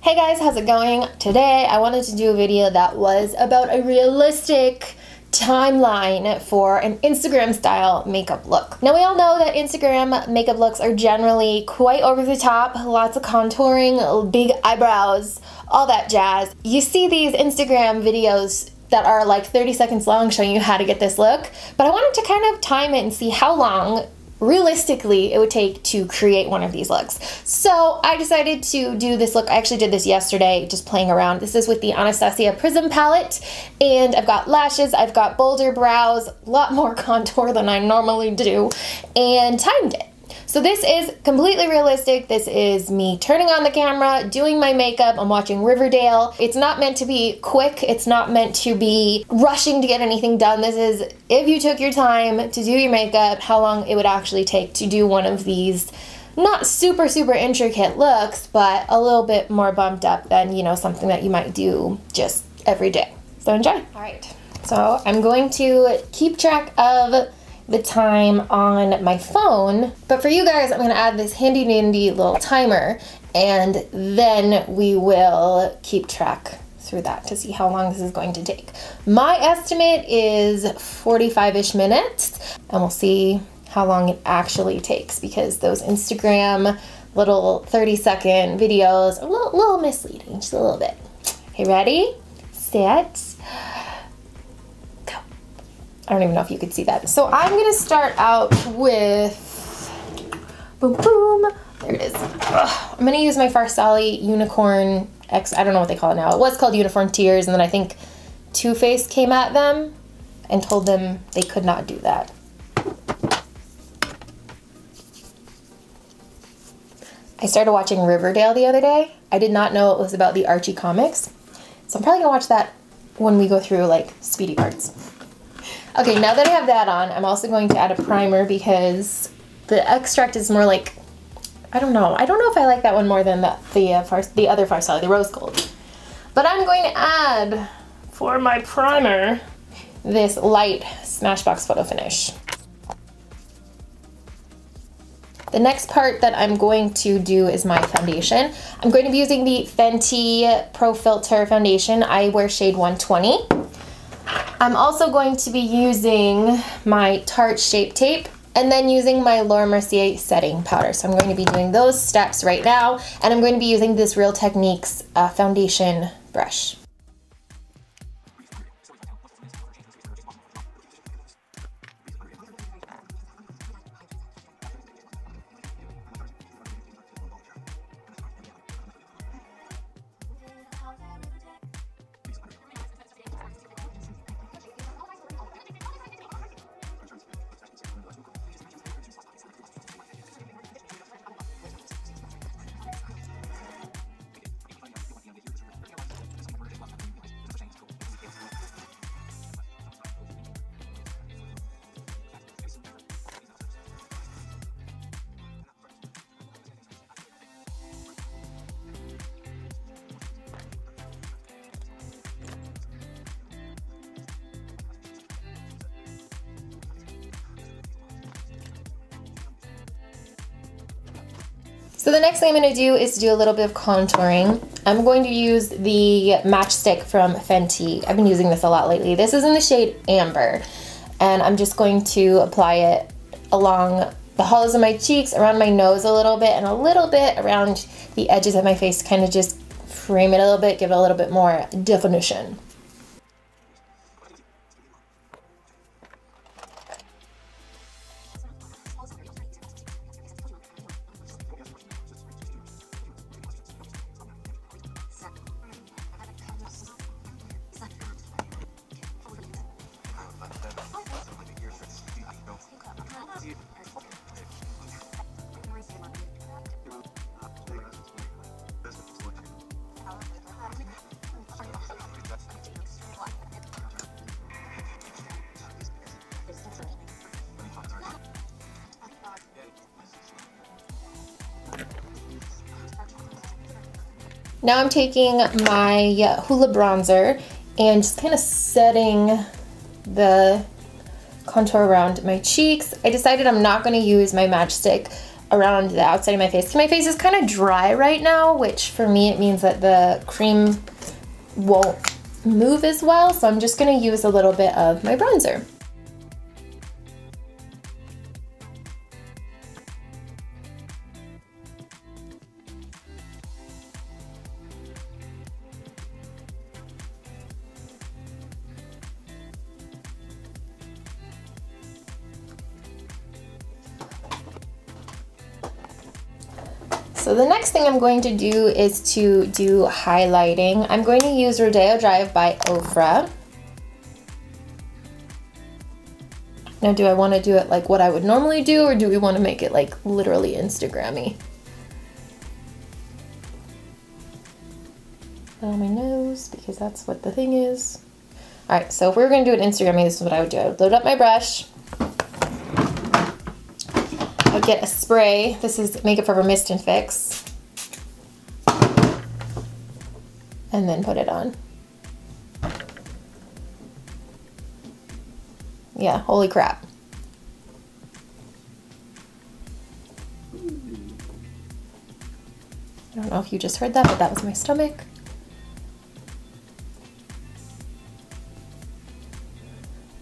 Hey guys, how's it going? Today I wanted to do a video that was about a realistic timeline for an Instagram style makeup look. Now we all know that Instagram makeup looks are generally quite over the top, lots of contouring, big eyebrows, all that jazz. You see these Instagram videos that are like 30 seconds long showing you how to get this look, but I wanted to kind of time it and see how long realistically it would take to create one of these looks. So I decided to do this look. I actually did this yesterday, just playing around. This is with the Anastacio Prism palette, and I've got lashes, I've got bolder brows, a lot more contour than I normally do, and timed it. So this is completely realistic. This is me turning on the camera, doing my makeup. I'm watching Riverdale. It's not meant to be quick. It's not meant to be rushing to get anything done. This is if you took your time to do your makeup, how long it would actually take to do one of these not super intricate looks, but a little bit more bumped up than, you know, something that you might do just every day. So enjoy. All right, so I'm going to keep track of the time on my phone, but for you guys I'm going to add this handy dandy little timer, and then we will keep track through that to see how long this is going to take. My estimate is 45-ish minutes, and we'll see how long it actually takes, because those Instagram little 30-second videos are a little misleading, just a little bit. Okay, ready, set, I don't even know if you could see that. So I'm gonna start out with, boom, boom, there it is. Ugh. I'm gonna use my Farsali Unicorn X, I don't know what they call it now. It was called Unicorn Tears, and then I think Too Faced came at them and told them they could not do that. I started watching Riverdale the other day. I did not know it was about the Archie comics. So I'm probably gonna watch that when we go through like speedy parts. Okay, now that I have that on, I'm also going to add a primer because the extract is more like, I don't know if I like that one more than the other Farsali, the rose gold. But I'm going to add, for my primer, this light Smashbox Photo Finish. The next part that I'm going to do is my foundation. I'm going to be using the Fenty Pro Filter foundation. I wear shade 120. I'm also going to be using my Tarte Shape Tape and then using my Laura Mercier setting powder. So I'm going to be doing those steps right now, and I'm going to be using this Real Techniques foundation brush. So the next thing I'm going to do is do a little bit of contouring. I'm going to use the matchstick from Fenty. I've been using this a lot lately. This is in the shade Amber, and I'm just going to apply it along the hollows of my cheeks, around my nose a little bit, and a little bit around the edges of my face to kind of just frame it a little bit, give it a little bit more definition. Now I'm taking my Hoola bronzer and just kind of setting the contour around my cheeks. I decided I'm not going to use my matchstick around the outside of my face. My face is kind of dry right now, which for me it means that the cream won't move as well, so I'm just gonna use a little bit of my bronzer. So the next thing I'm going to do is to do highlighting. I'm going to use Rodeo Drive by Ofra. Now, do I want to do it like what I would normally do, or do we want to make it like literally Instagram-y? On my nose, because that's what the thing is. All right, so if we were going to do it Instagram-y, this is what I would do. I would load up my brush. I would get a spray. This is Makeup Forever Mist and Fix. And then put it on. Yeah, holy crap. I don't know if you just heard that, but that was my stomach.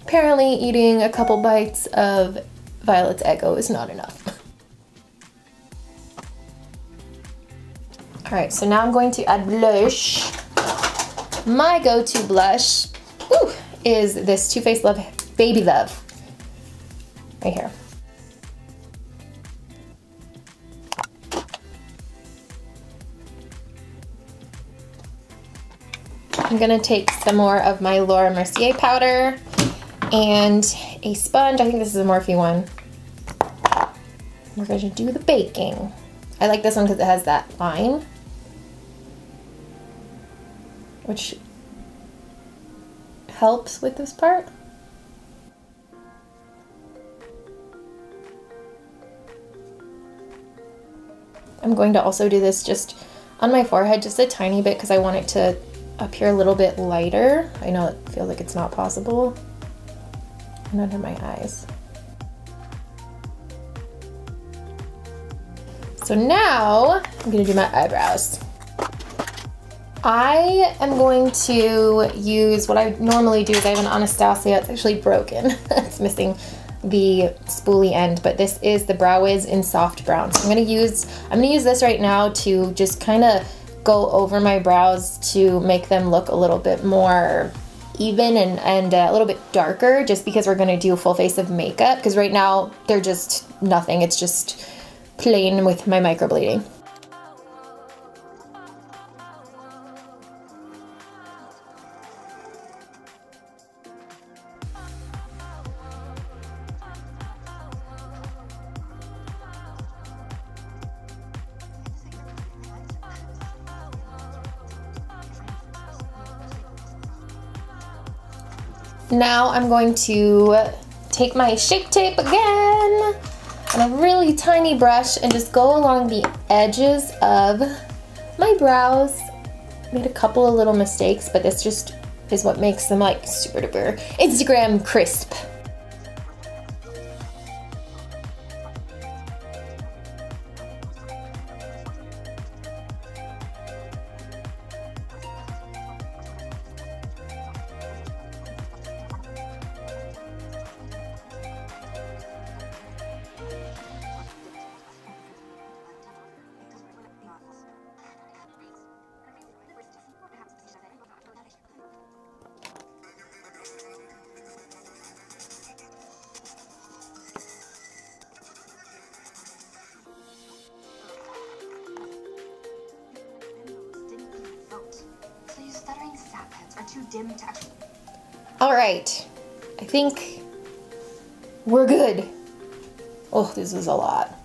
Apparently eating a couple bites of Violet's Eggo is not enough. All right, so now I'm going to add blush. My go-to blush is this Too Faced Love Baby Love, right here. I'm gonna take some more of my Laura Mercier powder and a sponge. I think this is a Morphe one. We're gonna do the baking. I like this one because it has that line, which helps with this part. I'm going to also do this just on my forehead, just a tiny bit, because I want it to appear a little bit lighter. I know it feels like it's not possible. And under my eyes. So now I'm gonna do my eyebrows. I am going to use what I normally do is I have an Anastacio. It's actually broken. It's missing the spoolie end, but this is the Brow Wiz in Soft Brown. So I'm gonna use this right now to just kind of go over my brows to make them look a little bit more even and a little bit darker, just because we're gonna do a full face of makeup, because right now they're just nothing. It's just plain with my microblading. Now I'm going to take my Shape Tape again and a really tiny brush and just go along the edges of my brows. Made a couple of little mistakes, but this just is what makes them like super duper Instagram crisp. All right, I think we're good. Oh, this is a lot.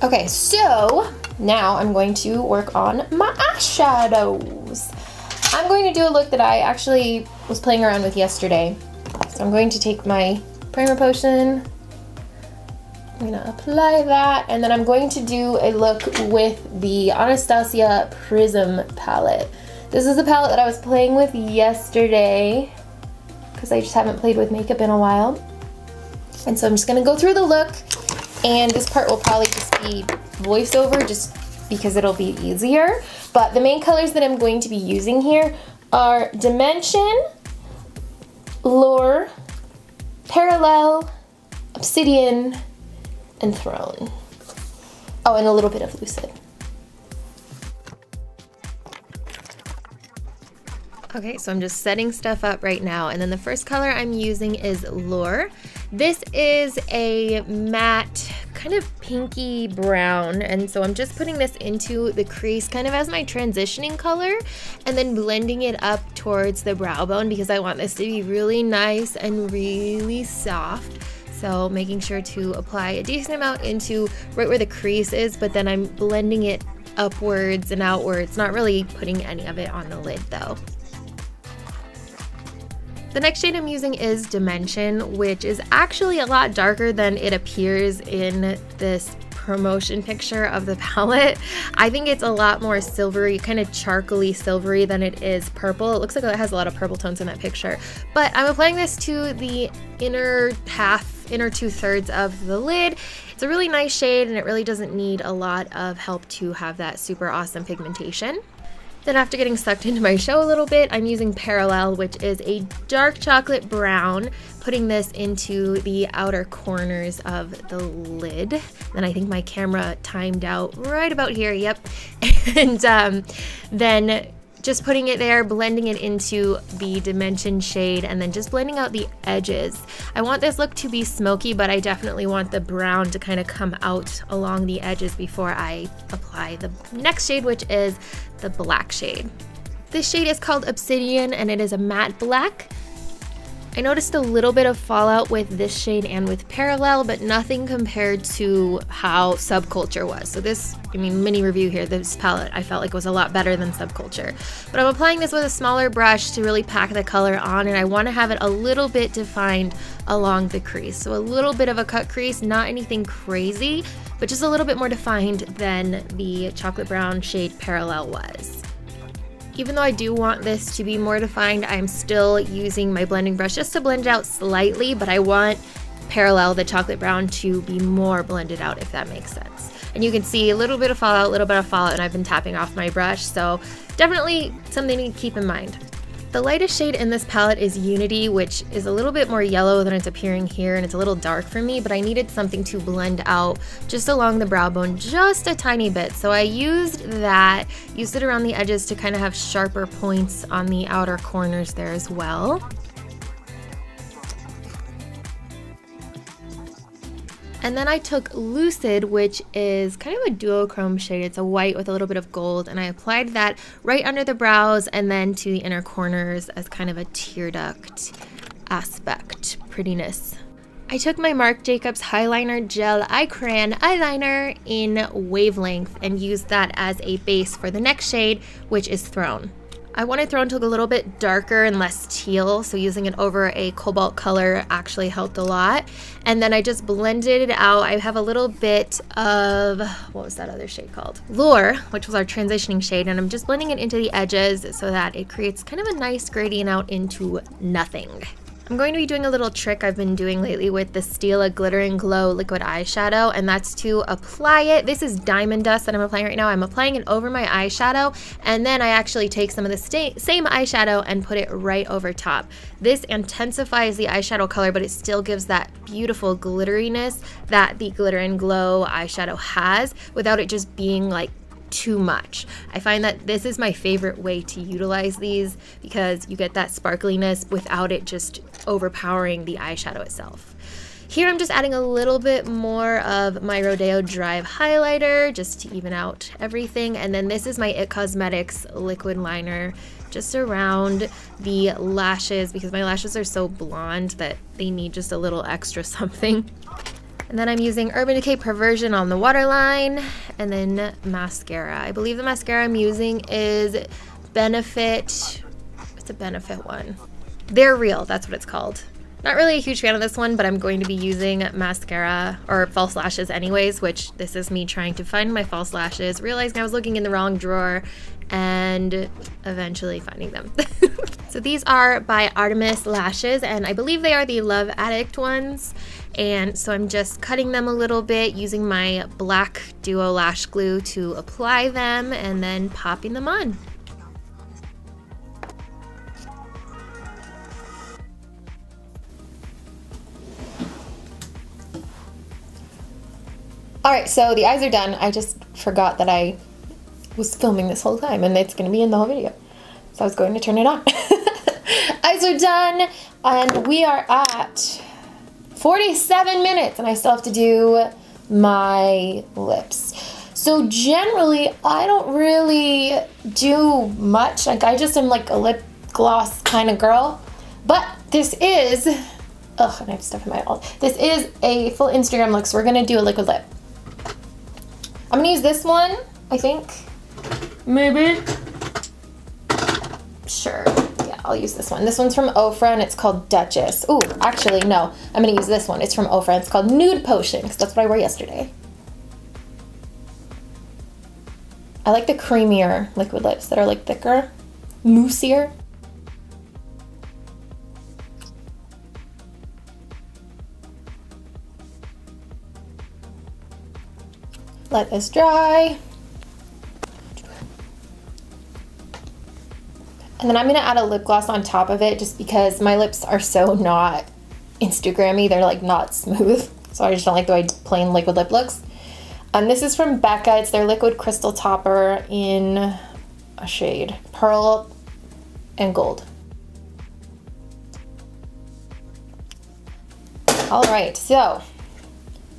Okay, so now I'm going to work on my eyeshadows. I'm going to do a look that I actually was playing around with yesterday. So I'm going to take my primer potion. I'm gonna apply that, and then I'm going to do a look with the Anastasia Prism palette. This is the palette that I was playing with yesterday because I just haven't played with makeup in a while. And so I'm just gonna go through the look, and this part will probably just be voiceover just because it'll be easier. But the main colors that I'm going to be using here are Dimension, Lure, Parallel, Obsidian, and Throne. Oh, and a little bit of Lucid. Okay, so I'm just setting stuff up right now, and then the first color I'm using is Lure. This is a matte, kind of pinky brown, and so I'm just putting this into the crease kind of as my transitioning color, and then blending it up towards the brow bone because I want this to be really nice and really soft. So making sure to apply a decent amount into right where the crease is, but then I'm blending it upwards and outwards, not really putting any of it on the lid though. The next shade I'm using is Dimension, which is actually a lot darker than it appears in this promotion picture of the palette. I think it's a lot more silvery, kind of charcoaly silvery than it is purple. It looks like it has a lot of purple tones in that picture. But I'm applying this to the inner half, inner 2/3 of the lid. It's a really nice shade and it really doesn't need a lot of help to have that super awesome pigmentation. Then after getting sucked into my show a little bit, I'm using Parallel, which is a dark chocolate brown, putting this into the outer corners of the lid. And I think my camera timed out right about here, yep. And then just putting it there, blending it into the Dimension shade, and then just blending out the edges. I want this look to be smoky, but I definitely want the brown to kind of come out along the edges before I apply the next shade, which is the black shade. This shade is called Obsidian, and it is a matte black. I noticed a little bit of fallout with this shade and with Parallel, but nothing compared to how Subculture was. So this, I mean, mini review here, this palette I felt like was a lot better than Subculture. But I'm applying this with a smaller brush to really pack the color on, and I want to have it a little bit defined along the crease. So a little bit of a cut crease, not anything crazy, but just a little bit more defined than the chocolate brown shade Parallel was. Even though I do want this to be more defined, I'm still using my blending brush just to blend it out slightly, but I want Parallel, the chocolate brown, to be more blended out, if that makes sense. And you can see a little bit of fallout, and I've been tapping off my brush, so definitely something to keep in mind. The lightest shade in this palette is Unity, which is a little bit more yellow than it's appearing here, and it's a little dark for me, but I needed something to blend out just along the brow bone just a tiny bit. So I used that, used it around the edges to kind of have sharper points on the outer corners there as well. And then I took Lucid, which is kind of a duochrome shade. It's a white with a little bit of gold, and I applied that right under the brows and then to the inner corners as kind of a tear duct aspect prettiness. I took my Marc Jacobs Highliner Gel Eye Crayon Eyeliner in Wavelength and used that as a base for the next shade, which is Throne. I wanted Throne to look a little bit darker and less teal, so using it over a cobalt color actually helped a lot. And then I just blended it out. I have a little bit of, what was that other shade called? Lure, which was our transitioning shade, and I'm just blending it into the edges so that it creates kind of a nice gradient out into nothing. I'm going to be doing a little trick I've been doing lately with the Stila Glitter and Glow liquid eyeshadow, and that's to apply it. This is Diamond Dust that I'm applying right now. I'm applying it over my eyeshadow, and then I actually take some of the same eyeshadow and put it right over top. This intensifies the eyeshadow color, but it still gives that beautiful glitteriness that the Glitter and Glow eyeshadow has without it just being like too much. I find that this is my favorite way to utilize these because you get that sparkliness without it just overpowering the eyeshadow itself. Here I'm just adding a little bit more of my Rodeo Drive highlighter just to even out everything, and then this is my IT Cosmetics liquid liner just around the lashes because my lashes are so blonde that they need just a little extra something. And then I'm using Urban Decay Perversion on the waterline, and then mascara. I believe the mascara I'm using is Benefit. It's a Benefit one. They're Real, that's what it's called. Not really a huge fan of this one, but I'm going to be using mascara or false lashes anyways, which this is me trying to find my false lashes, realizing I was looking in the wrong drawer, and eventually finding them. So these are by Artemis Lashes, and I believe they are the Love Addict ones. And so I'm just cutting them a little bit using my black Duo lash glue to apply them and then popping them on. Alright, so the eyes are done. I just forgot that I was filming this whole time and it's going to be in the whole video. So I was going to turn it on. Eyes are done and we are at 47 minutes and I still have to do my lips. So generally I don't really do much. Like I just am like a lip gloss kind of girl. But this is, ugh, and I have stuff in my eye. This is a full Instagram look, so we're gonna do a liquid lip. I'm gonna use this one, I think. Maybe. Sure. Yeah, I'll use this one. This one's from Ofra and it's called Duchess. Ooh, actually, no. I'm gonna use this one. It's from Ofra. It's called Nude Potion because that's what I wore yesterday. I like the creamier liquid lips that are like thicker, moussier. Let this dry. And then I'm gonna add a lip gloss on top of it just because my lips are so not Instagrammy. They're like not smooth. So I just don't like the way plain liquid lip looks. And this is from Becca. It's their liquid crystal topper in a shade Pearl and Gold. All right, so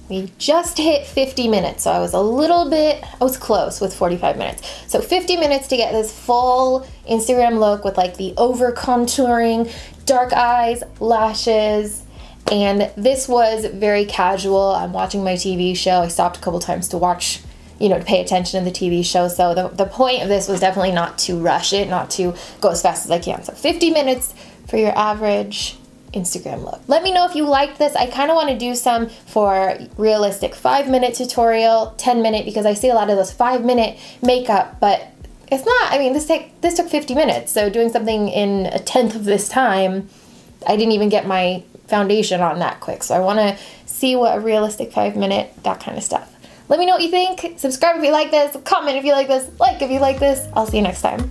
we just hit 50 minutes, so I was close with 45 minutes. So 50 minutes to get this full Instagram look with like the over contouring, dark eyes, lashes, and this was very casual. I'm watching my TV show. I stopped a couple times to watch, you know, to pay attention to the TV show. So the point of this was definitely not to rush it, not to go as fast as I can. So 50 minutes for your average Instagram look. Let me know if you liked this. I kind of want to do some for realistic 5-minute tutorial, 10-minute, because I see a lot of those 5-minute makeup, but it's not, I mean, this took 50 minutes, so doing something in a 1/10 of this time, I didn't even get my foundation on that quick, so I want to see what a realistic 5-minute, that kind of stuff. Let me know what you think. Subscribe if you like this, comment if you like this, like if you like this. I'll see you next time.